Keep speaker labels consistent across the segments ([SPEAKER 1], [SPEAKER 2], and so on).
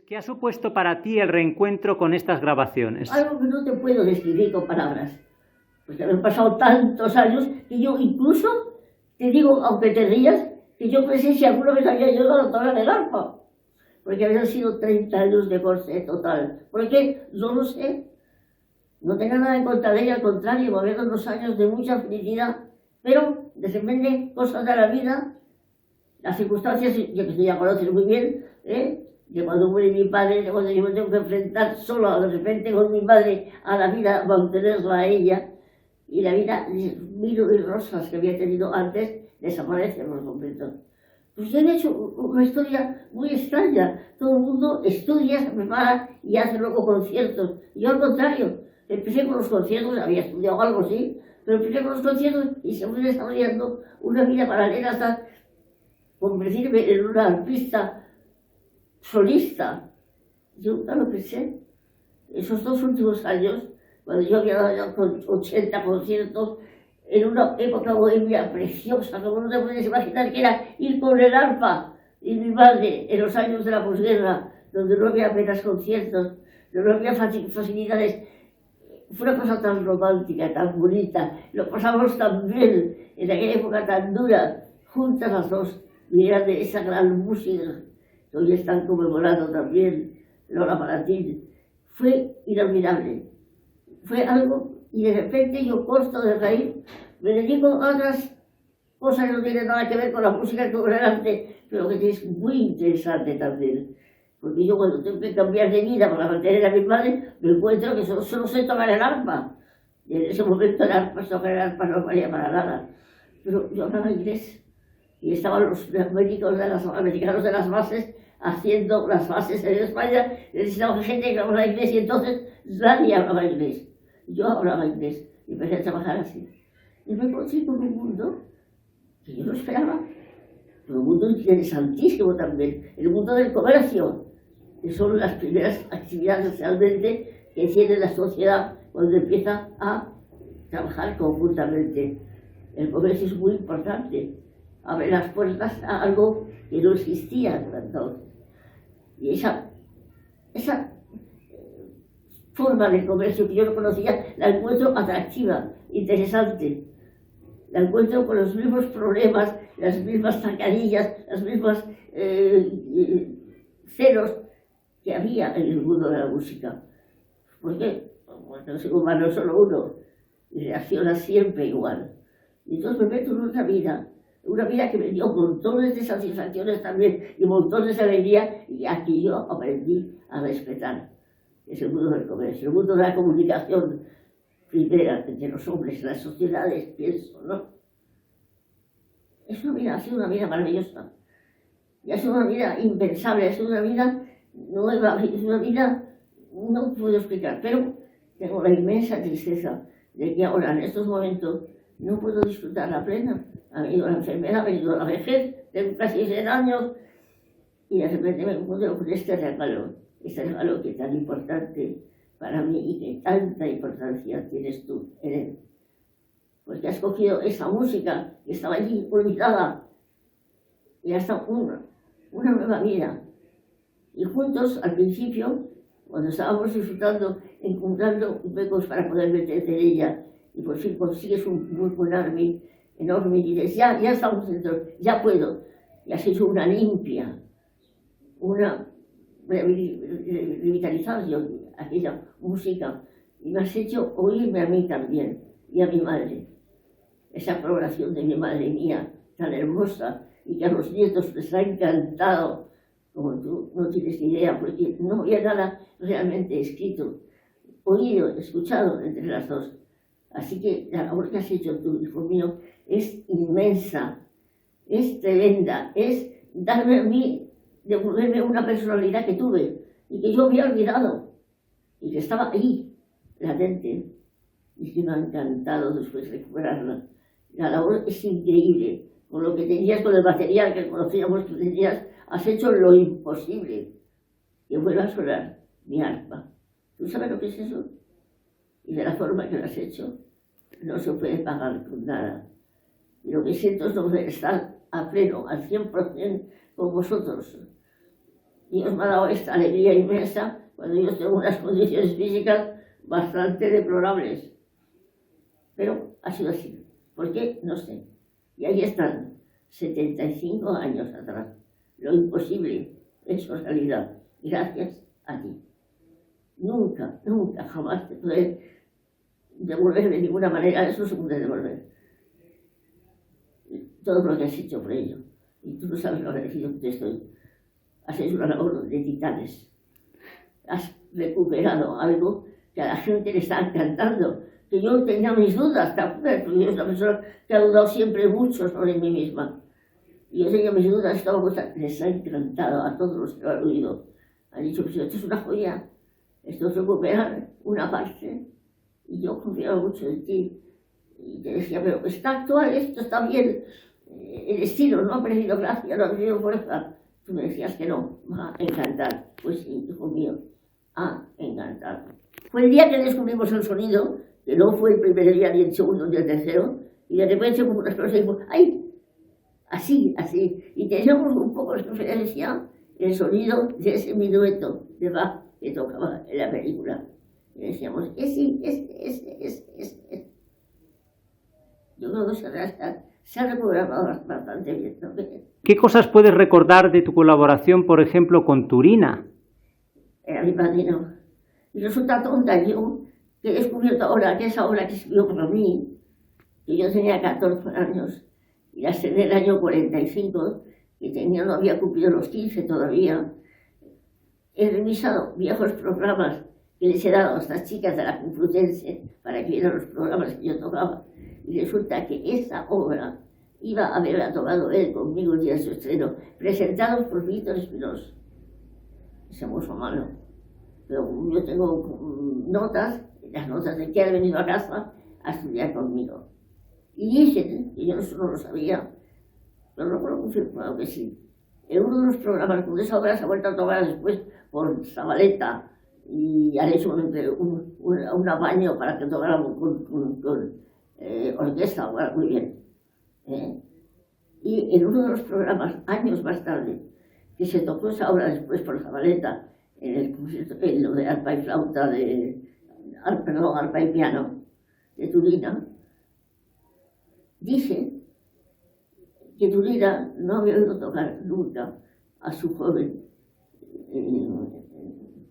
[SPEAKER 1] ¿qué ha supuesto para ti el reencuentro con estas grabaciones?
[SPEAKER 2] Algo que no te puedo describir con palabras. Porque han pasado tantos años que yo incluso, te digo, aunque te rías, que yo pensé si alguna vez había llegado a tocar el arpa. Porque habían sido 30 años de corte total. ¿Por qué? No lo sé. No tenía nada en contra de ella, al contrario, me había dado unos años de mucha felicidad. Pero, de repente, cosas de la vida, las circunstancias, yo que tú ya conoces muy bien, de cuando muere mi padre, de cuando yo me tengo que enfrentar solo de repente con mi madre a la vida, mantenerla a ella, y la vida, miro y rosas que había tenido antes, desaparecen por completo. Pues yo he hecho una historia muy extraña. Todo el mundo estudia, se prepara y hace luego conciertos. Yo al contrario, empecé con los conciertos, había estudiado algo, sí, pero empecé con los conciertos y se fue desarrollando una vida paralela hasta convertirme en una artista solista. Yo nunca lo pensé. Esos 2 últimos años, cuando yo había dado ya 80 conciertos, en una época bohemia preciosa, como no te puedes imaginar, que era ir con el arpa y mi madre en los años de la posguerra, donde no había apenas conciertos, no había facilidades. Fue una cosa tan romántica, tan bonita, lo pasamos tan bien en aquella época tan dura, juntas las dos, y era de esa gran música que hoy están conmemorando también, Lola Palantín. Fue inolvidable, fue algo, y de repente yo corto de raíz, me dedico a otras cosas que no tienen nada que ver con la música, con el arte, pero que es muy interesante también. Porque yo cuando tengo que cambiar de vida para mantener a mi madre, me encuentro que solo sé tocar el arpa. Y en ese momento tocar el arpa no valía para nada. Pero yo hablaba inglés. Y estaban los americanos de las bases haciendo las bases en España. Necesitaban gente que hablaba inglés y entonces nadie hablaba inglés. Yo hablaba inglés y empecé a trabajar así. Y me encontré con un mundo que yo no esperaba. Un mundo interesantísimo también. El mundo del comercio, que son las primeras actividades realmente que tiene la sociedad cuando empieza a trabajar conjuntamente. El comercio es muy importante. Abre las puertas a algo que no existía hasta entonces. Y esa forma de comercio que yo no conocía, la encuentro atractiva, interesante. La encuentro con los mismos problemas, las mismas zancadillas, las mismas ceros que había en el mundo de la música. Porque el ser humano es solo uno y reacciona siempre igual. Y entonces me meto en una vida que me dio montones de satisfacciones también y montones de alegría, y aquí yo aprendí a respetar. Es el mundo del comercio, el mundo de la comunicación primera entre los hombres, las sociedades, pienso, ¿no? Ha sido una vida maravillosa. Y ha sido una vida impensable, ha sido una vida nueva, es una vida, no puedo explicar, pero tengo la inmensa tristeza de que ahora, en estos momentos, no puedo disfrutarla plena. Ha venido la enfermedad, ha venido la vejez, tengo casi 100 años, y de repente me encuentro con este regalo que es tan importante para mí y que tanta importancia tienes tú en él. Porque has cogido esa música que estaba allí olvidada y hasta una nueva vida. Y juntos, al principio, cuando estábamos disfrutando, encontrando huecos para poder meterte en ella, y por fin consigues un hueco enorme, y dices, ya estamos dentro, ya puedo. Y has hecho una limpia, una revitalización, aquella música, y me has hecho oírme a mí también, y a mi madre. Esa programación de mi madre mía, tan hermosa, y que a los nietos les ha encantado, como tú no tienes ni idea, porque no había nada realmente escrito, oído, escuchado entre las dos. Así que la labor que has hecho tú, hijo mío, es inmensa, es tremenda, es darme a mí, devolverme una personalidad que tuve y que yo había olvidado y que estaba ahí, latente, y que me ha encantado después recuperarla. La labor es increíble, con lo que tenías, con el material que conocíamos, tú tenías, has hecho lo imposible, que vuelva a sonar mi arpa. ¿Tú sabes lo que es eso? Y de la forma que lo has hecho, no se puede pagar con nada. Y lo que siento es no poder estar a pleno, al 100% con vosotros. Dios me ha dado esta alegría inmensa cuando yo tengo unas condiciones físicas bastante deplorables. Pero ha sido así. ¿Por qué? No sé. Y ahí están, 75 años atrás. Lo imposible es realidad. Gracias a ti. Nunca, nunca, jamás te podré devolver de ninguna manera. Eso se puede devolver. Todo lo que has hecho por ello. Y tú no sabes lo agradecido que te estoy. Has hecho una labor de titanes. Has recuperado algo que a la gente le está encantando. Que yo tenía mis dudas, ¿te acuerdas? Porque yo soy una persona que ha dudado siempre mucho sobre mí misma. Y yo tenía mis dudas, esta cosa les ha encantado a todos los que lo han oído. Han dicho, pues esto es una joya, esto es recuperar una parte. Y yo confiaba mucho en ti. Y te decía, pero está actual, esto está bien. El estilo no ha perdido gracia, no ha perdido fuerza. Tú me decías que no, va a encantar. Pues sí, hijo mío, a encantar. Fue el día que descubrimos el sonido, que no fue el primer día, ni el segundo, ni el tercero, y de repente como unas personas dijimos, ¡ay! Así, así. Y teníamos un poco de referencia el sonido de ese minueto de Bach que tocaba en la película. Y decíamos, Yo creo que se ha reprogramado bastante bien, ¿no?
[SPEAKER 1] ¿Qué cosas puedes recordar de tu colaboración, por ejemplo, con Turina?
[SPEAKER 2] Era mi padrino. Y resulta tonta yo, que he descubierto ahora que esa obra que escribió para mí, que yo tenía 14 años, y la estrené en el año 45, que no había cumplido los 15 todavía. He revisado viejos programas que les he dado a estas chicas de la Complutense para que vieran los programas que yo tocaba. Y resulta que esa obra iba a haberla tocado él conmigo el día de su estreno, presentados por Víctor Espinosa, ese mozo malo. Pero yo tengo notas, las notas de que ha venido a casa a estudiar conmigo. Y dicen, y yo eso no lo sabía, pero no puedo confirmar que sí. En uno de los programas, cuando esa obra se ha vuelto a tocar después por Zabaleta, y han hecho un apaño para que tocáramos con orquesta, bueno, muy bien. Y en uno de los programas, años más tarde, que se tocó esa obra después por Zabaleta, en lo de arpa y flauta, arpa y piano, de Turina, dice que Turina no había oído tocar nunca a su joven,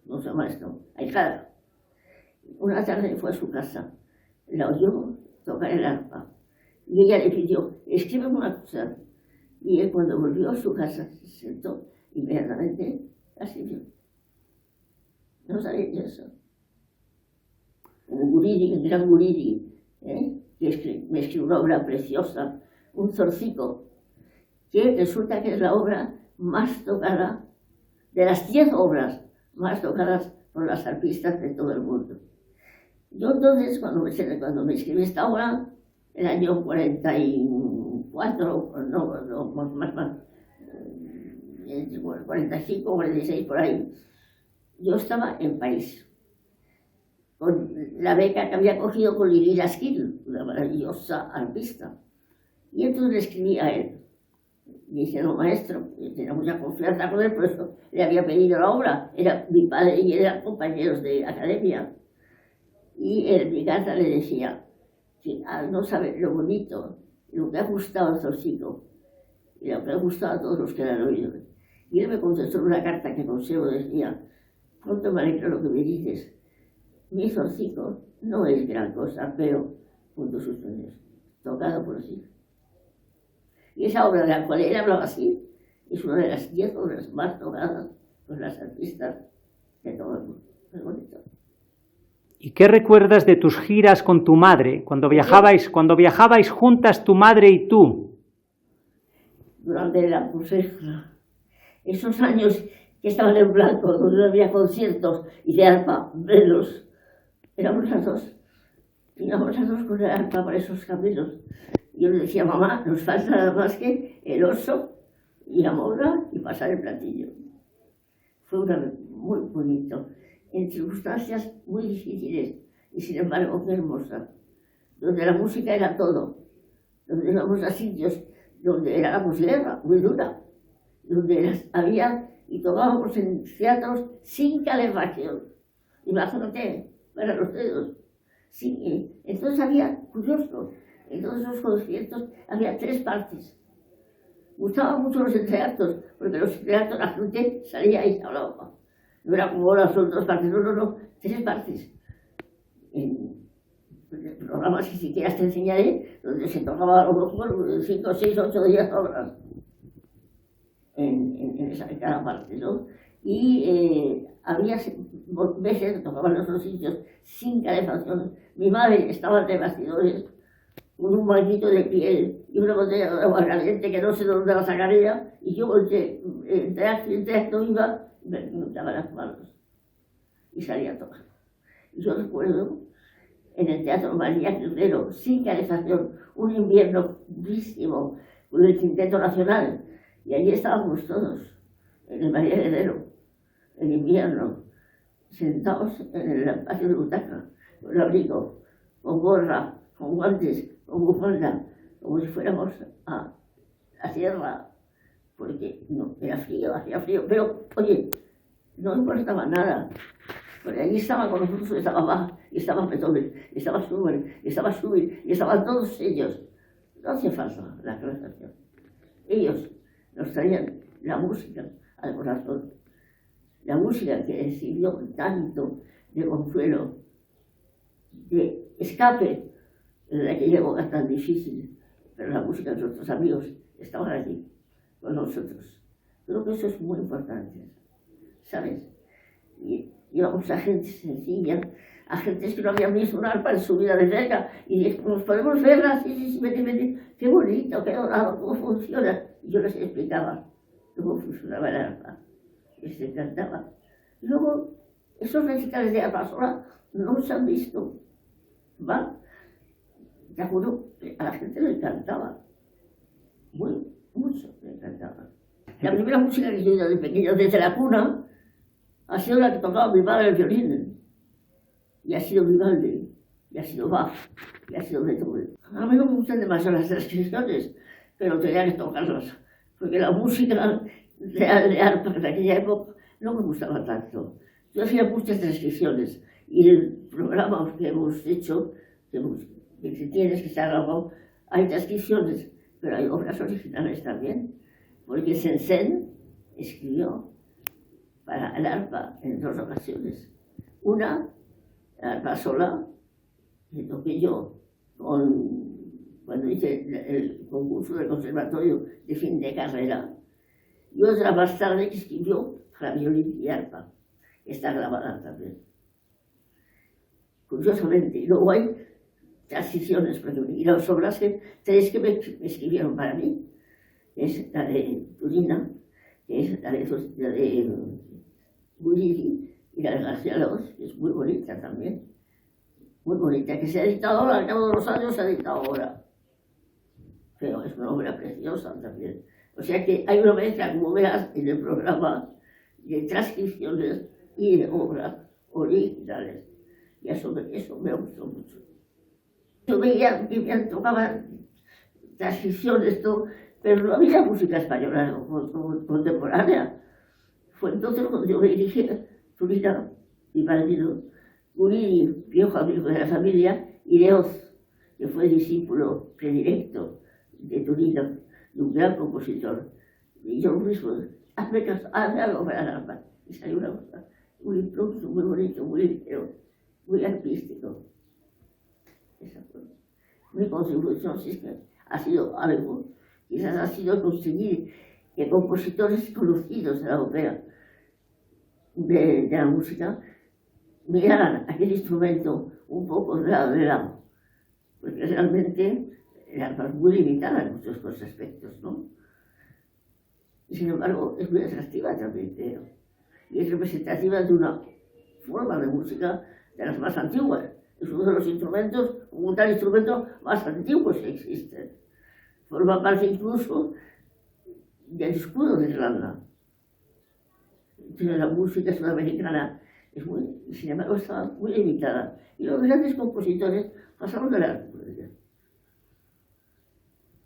[SPEAKER 2] no se llama esto, ahijada. Una tarde fue a su casa, la oyó tocar el arpa, y ella le pidió, escríbeme una cosa. Y él cuando volvió a su casa se sentó inmediatamente, así yo. No sabía yo eso. Un Guridi, un gran Guridi, que me escribió una obra preciosa, un zorcico, que resulta que es la obra más tocada, de las 10 obras más tocadas por las arpistas de todo el mundo. Yo entonces, cuando me escribí esta obra, el año 44, no, más, 45, 46, por ahí, yo estaba en París, con la beca que había cogido con Lili Laskin, una maravillosa arpista. Y entonces le escribí a él. Me dice, no, maestro, yo tenía mucha confianza con él, por eso le había pedido la obra. Era mi padre y él eran compañeros de academia. Y en mi carta le decía que no sabe lo bonito, lo que ha gustado al Zorcico, y lo que ha gustado a todos los que la han oído. Y él me contestó en una carta que conservo, decía, pronto me alegro lo que me dices. Mi Zorcico no es gran cosa, pero, puntos suspendidos, tocado por sí. Y esa obra de la cual él hablaba así, es una de las 10 obras más tocadas por las artistas de todo el mundo. Es bonito.
[SPEAKER 1] ¿Y qué recuerdas de tus giras con tu madre, cuando viajabais juntas tu madre y tú?
[SPEAKER 2] Durante la posguerra, esos años que estaban en blanco, donde no había conciertos y de arpa, velos, éramos las dos. Íbamos las dos con el arpa por esos caminos. Yo le decía, mamá, nos falta nada más que el oso y la mora y pasar el platillo. Fue muy bonito, en circunstancias muy difíciles y sin embargo muy hermosa, donde la música era todo, donde íbamos a sitios donde era la posguerra muy dura, donde había y tocábamos en teatros sin calefacción. Imagínate, para los dedos. Sí, entonces había, curioso, en todos esos conciertos había 3 partes. Gustaban mucho los entreactos, porque los entreactos la gente salía y se hablaba. No era como ahora son 2 partes, no, 3 partes. En programas que siquiera te enseñaré, donde se tocaba a lo mejor 5, 6, 8 días horas en esa, cada parte, ¿no? Y había veces que tocaban en otros sitios sin calefacción. Mi madre estaba de bastidores con un banquito de piel y una botella de agua caliente que no sé dónde la sacaría, y yo entre acto iba y me untaba las manos y salía a tocar. Y yo recuerdo en el Teatro María Cordero, sin calefacción, un invierno durísimo, con el Quinteto Nacional, y allí estábamos todos, en el María Cordero, en invierno, sentados en el patio de butaca, con el abrigo, con gorra, con guantes, con bufanda, como si fuéramos a la sierra, porque no, era frío, hacía frío, pero oye, no importaba nada, porque allí estaba con nosotros, estaba Bach, y estaba Beethoven, y estaba Schubert, y estaban todos ellos. No hacía falta la calefacción. Ellos nos traían la música al corazón, la música que sirvió tanto de consuelo, de escape en aquella época tan difícil, pero la música de nuestros amigos estaban allí con nosotros. Creo que eso es muy importante, ¿sabes? Y íbamos a gente sencilla, a gente que no habían visto un arpa en su vida de cerca, y nos podemos verla, sí, vete, qué bonito, qué dorado, cómo funciona. Y yo les explicaba cómo funcionaba el arpa, y les encantaba. Y luego, esos recitales de arpa sola no se han visto, ¿va? Te juro, a la gente le encantaba, mucho le encantaba. La primera música que yo he oído de pequeño, desde la cuna, ha sido la que tocaba mi padre el violín, y ha sido Vivaldi, y ha sido Bach, y ha sido Beethoven. A mí no me gustan demasiado las transcripciones, pero tenía que tocarlas, porque la música real de arpa de aquella época no me gustaba tanto. Yo hacía muchas transcripciones, y el programa que hemos hecho, que si tienes que estar grabado, hay transcripciones, pero hay obras originales también, porque Saint-Saëns escribió para el arpa en 2 ocasiones. Una, la arpa sola, que toqué yo cuando hice el concurso del conservatorio de fin de carrera, y otra más tarde que escribió para violín y arpa, que está grabada también. Curiosamente, y luego hay transiciones, y las obras que 3 que me escribieron para mí, es la de Turina, que es la de Guidi, y la de García López, que es muy bonita también, muy bonita, que se ha editado ahora, al cabo de los años se ha editado ahora, pero es una obra preciosa también. O sea que hay una mezcla, como veas, en el programa, de transcripciones y de obras originales, y eso me gustó mucho. Yo veía que me tocaban transcripciones, todo, pero no había música española contemporánea. Fue entonces cuando yo me dirigí a Turina, mi marido, Gurini, viejo amigo de la familia, y Leoz, que fue discípulo predilecto de Turina, de un gran compositor. Y yo mismo, hazme algo para el arpa. Y salió una cosa, un improviso muy bonito, muy ligero, muy artístico. Esa fue mi contribución, si es que ha sido algo, quizás ha sido conseguir que compositores conocidos de la ópera, de la música, miraran aquel instrumento un poco de lado, porque realmente el arpa es muy limitada en muchos aspectos, ¿no? Y sin embargo es muy atractiva también, creo, y es representativa de una forma de música de las más antiguas. Es uno de los instrumentos, un tal instrumento más antiguos que existen. Forma parte incluso del escudo de Irlanda. Entonces la música sudamericana es sin embargo, está muy limitada. Y los grandes compositores pasaron de largo por ella.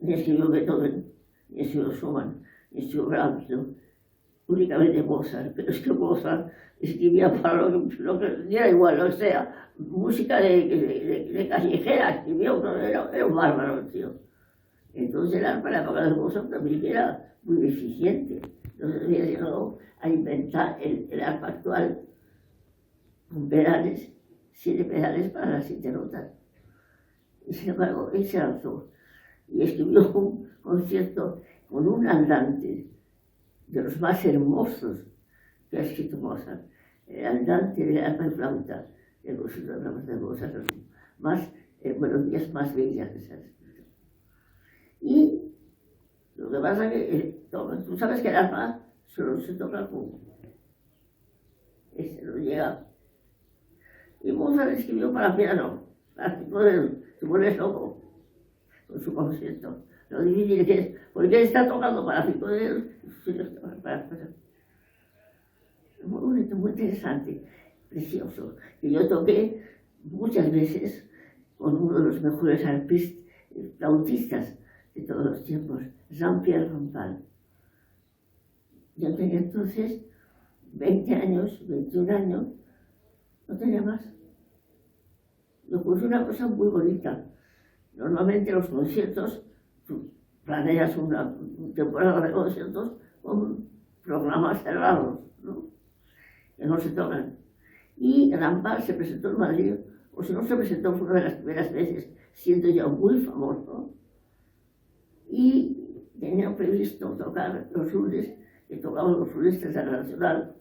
[SPEAKER 2] Ni escribió Beethoven, ni escribió Schumann, ni escribió Brahms, ¿no? únicamente Mozart, pero es que Mozart escribía para lo que diera igual, o sea, música de callejera, escribió, era un bárbaro el tío. Entonces el arpa en la época de Mozart también era muy deficiente. Entonces había llegado a inventar el arpa actual con pedales, 7 pedales para las 7 notas. Y sin embargo, él se lanzó y escribió un concierto con un andante de los más hermosos que ha escrito Mozart, el andante de arpa y flauta, el concierto de Mozart, más melodías más bellas que se han escrito. Y lo que pasa es que tú sabes que el arpa solo se toca con no llega. Y Mozart escribió para piano, para que te pones loco con su concierto. Lo difícil que es, porque él está tocando para 5 dedos, muy bonito, muy interesante, precioso. Y yo toqué muchas veces con uno de los mejores flautistas de todos los tiempos, Jean-Pierre Rampal. Yo tenía entonces 20 años, 21 años, no tenía más. Me ocurrió una cosa muy bonita. Normalmente los conciertos, tú planeas una temporada de conciertos con programas cerrados, ¿no? Que no se tocan. Y Rampal se presentó en Madrid, o si no se presentó fue una de las primeras veces, siendo ya muy famoso. Y tenían previsto tocar los lunes, que tocaban los lunes de la Nacional,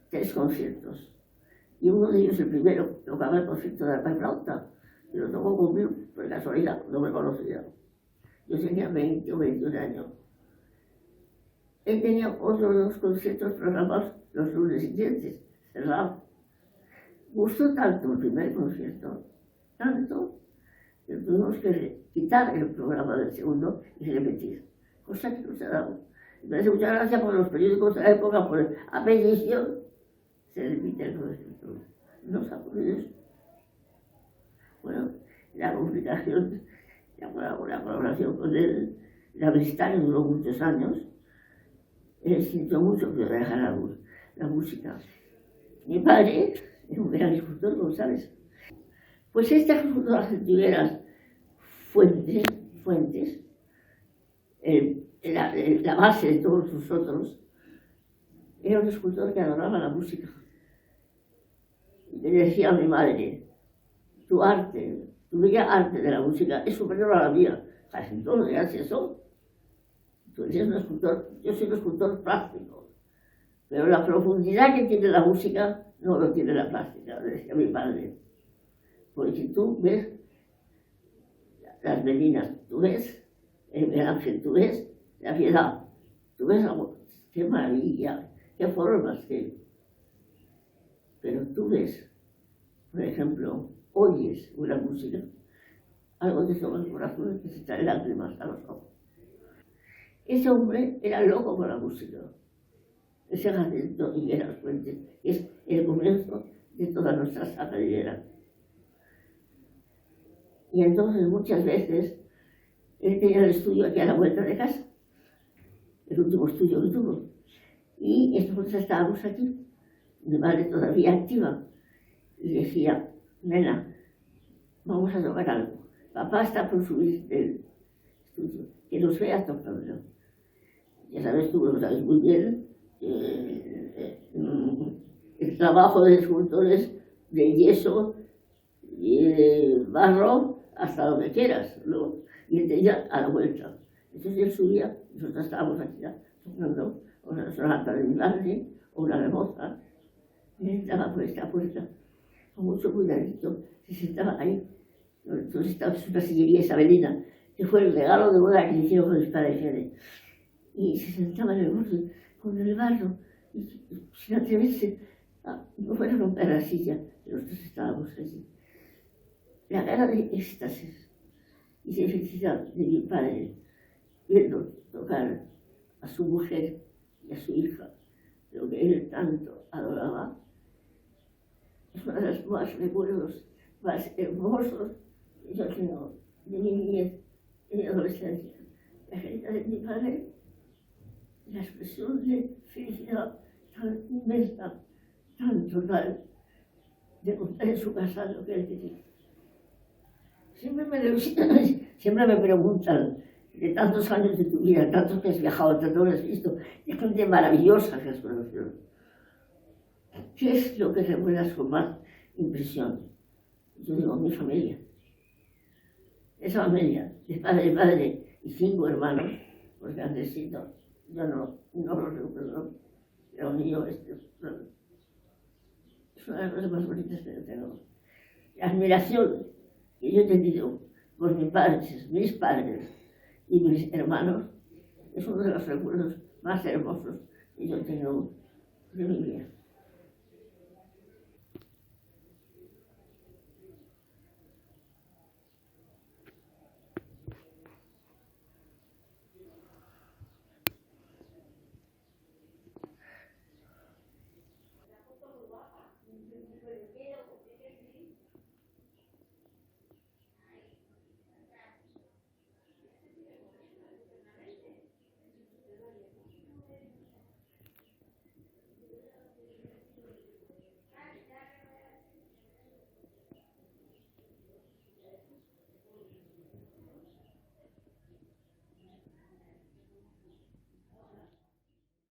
[SPEAKER 2] 3 conciertos. Y uno de ellos, el primero, tocaba el concierto de arpa y flauta, y lo tocó conmigo, por casualidad, no me conocía. Yo tenía 20 o 21 años. Él tenía otros 2 conciertos programados los lunes siguientes, cerrados. Gustó tanto el primer concierto, tanto, que tuvimos que quitar el programa del segundo y repetir, cosa que no se ha dado. Me hace mucha gracia por los periódicos de la época, por a petición, se repite el concierto. No se ha ocurrido eso. Bueno, la comunicación, la colaboración con él, la amistad duró muchos años. Él sintió mucho que yo dejara la música. Mi padre era un gran escultor, como sabes. Pues esta escultora argentinera, Fuentes, la base de todos nosotros, era un escultor que adoraba la música. Y le decía a mi madre, tu arte, tu bella arte de la música es superior a la mía. Casi todo gracias a eso. Tú eres un escultor, yo soy un escultor plástico. Pero la profundidad que tiene la música no lo tiene la plástica, decía mi padre. Porque si tú ves las meninas, tú ves el ángel, tú ves la piedad, tú ves qué maravilla, qué formas, pero tú ves, por ejemplo, oyes una música, algo te toca el corazón que se trae lágrimas a los ojos. Ese hombre era loco con la música. Ese Jacinto Higueras Fuentes es el comienzo de toda nuestra saga de Higuera. Y entonces muchas veces él tenía el estudio aquí a la vuelta de casa, el último estudio que tuvo. Y entonces estábamos aquí, mi madre todavía activa, y decía, nena, vamos a tocar algo. Papá está por subir del estudio, que nos vea tocando. Ya sabes tú, lo sabes muy bien, el trabajo de escultores de yeso y de barro hasta donde quieras, ¿no? Y él tenía a la vuelta. Entonces él subía, nosotros estábamos aquí tocando una sonata de mi madre o una de Mozart, y él entraba por esta puerta, con mucho cuidadito, se sentaba ahí. Entonces estaba en una sillería isabelina, que fue el regalo de boda que le hicieron con mis padres. Y se sentaba en el borde, con el barro, y sin atreverse no fuera a romper la silla, y nosotros estábamos allí. La cara de éxtasis y de felicidad de mi padre, viendo tocar a su mujer y a su hija, lo que él tanto adoraba, es uno de los más recuerdos más hermosos que yo tengo de mi niñez y de mi adolescencia. La carita de mi padre, la expresión de felicidad tan inmensa, tan total, de contar en su casa lo que él quería. Siempre me preguntan, de tantos años de tu vida, tantos que has viajado, tantos que has visto, de gente maravillosa que has conocido, ¿qué es lo que recuerdas con más impresión? Yo digo, mi familia. Esa familia, de padre y 5 hermanos, porque Andresito, yo no lo recuerdo, era un niño, es una de las cosas más bonitas que yo tengo. La admiración que yo he tenido por mis padres y mis hermanos es uno de los recuerdos más hermosos que yo tengo de mi vida.